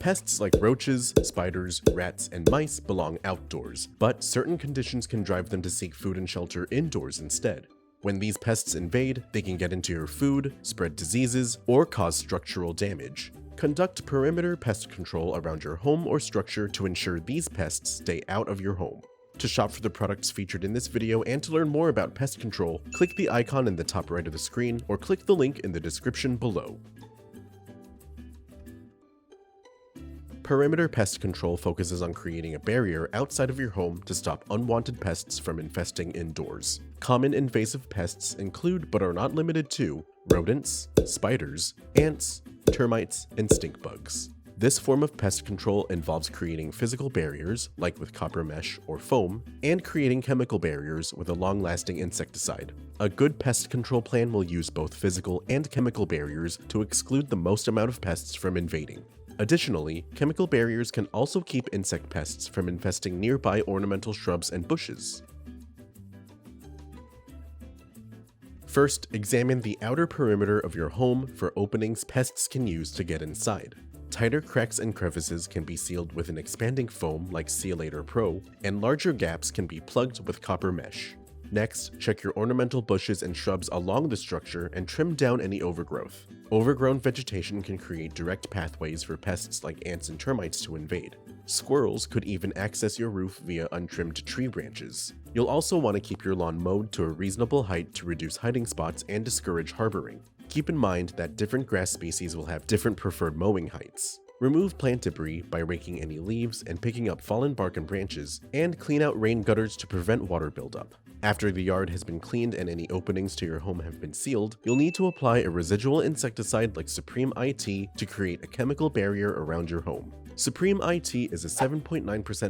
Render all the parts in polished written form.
Pests like roaches, spiders, rats, and mice belong outdoors, but certain conditions can drive them to seek food and shelter indoors instead. When these pests invade, they can get into your food, spread diseases, or cause structural damage. Conduct perimeter pest control around your home or structure to ensure these pests stay out of your home. To shop for the products featured in this video and to learn more about pest control, click the icon in the top right of the screen or click the link in the description below. Perimeter pest control focuses on creating a barrier outside of your home to stop unwanted pests from infesting indoors. Common invasive pests include, but are not limited to, rodents, spiders, ants, termites, and stink bugs. This form of pest control involves creating physical barriers, like with copper mesh or foam, and creating chemical barriers with a long-lasting insecticide. A good pest control plan will use both physical and chemical barriers to exclude the most amount of pests from invading. Additionally, chemical barriers can also keep insect pests from infesting nearby ornamental shrubs and bushes. First, examine the outer perimeter of your home for openings pests can use to get inside. Tighter cracks and crevices can be sealed with an expanding foam like Sealator Pro, and larger gaps can be plugged with copper mesh. Next, check your ornamental bushes and shrubs along the structure and trim down any overgrowth. Overgrown vegetation can create direct pathways for pests like ants and termites to invade. Squirrels could even access your roof via untrimmed tree branches. You'll also want to keep your lawn mowed to a reasonable height to reduce hiding spots and discourage harboring. Keep in mind that different grass species will have different preferred mowing heights. Remove plant debris by raking any leaves and picking up fallen bark and branches, and clean out rain gutters to prevent water buildup. After the yard has been cleaned and any openings to your home have been sealed, you'll need to apply a residual insecticide like Supreme IT to create a chemical barrier around your home. Supreme IT is a 7.9%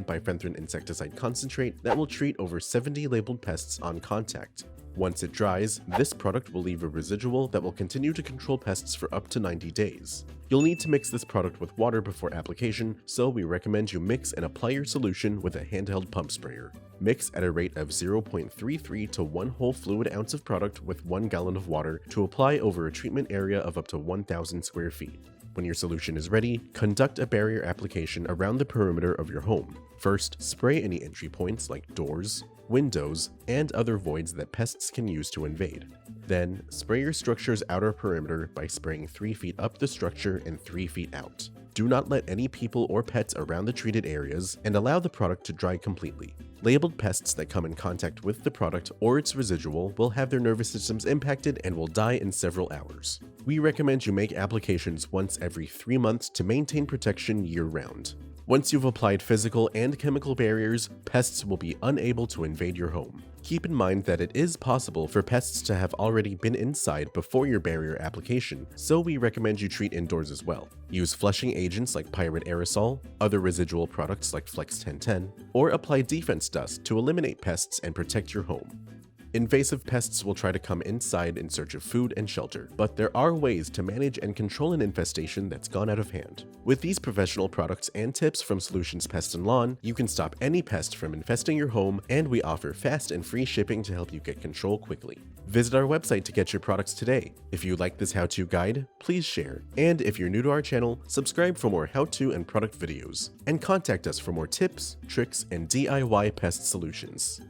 bifenthrin insecticide concentrate that will treat over 70 labeled pests on contact. Once it dries, this product will leave a residual that will continue to control pests for up to 90 days. You'll need to mix this product with water before application, so we recommend you mix and apply your solution with a handheld pump sprayer. Mix at a rate of 0.33 to 1 whole fluid ounce of product with 1 gallon of water to apply over a treatment area of up to 1,000 square feet. When your solution is ready, conduct a barrier application around the perimeter of your home. First, spray any entry points like doors, windows, and other voids that pests can use to invade. Then, spray your structure's outer perimeter by spraying 3 feet up the structure and 3 feet out. Do not let any people or pets around the treated areas, and allow the product to dry completely. Labeled pests that come in contact with the product or its residual will have their nervous systems impacted and will die in several hours. We recommend you make applications once every 3 months to maintain protection year-round. Once you've applied physical and chemical barriers, pests will be unable to invade your home. Keep in mind that it is possible for pests to have already been inside before your barrier application, so we recommend you treat indoors as well. Use flushing agents like Pirate Aerosol, other residual products like Flex 1010, or apply defense dust to eliminate pests and protect your home. Invasive pests will try to come inside in search of food and shelter, but there are ways to manage and control an infestation that's gone out of hand. With these professional products and tips from Solutions Pest and Lawn, you can stop any pest from infesting your home, and we offer fast and free shipping to help you get control quickly. Visit our website to get your products today. If you like this how-to guide, please share. And if you're new to our channel, subscribe for more how-to and product videos. And contact us for more tips, tricks, and DIY pest solutions.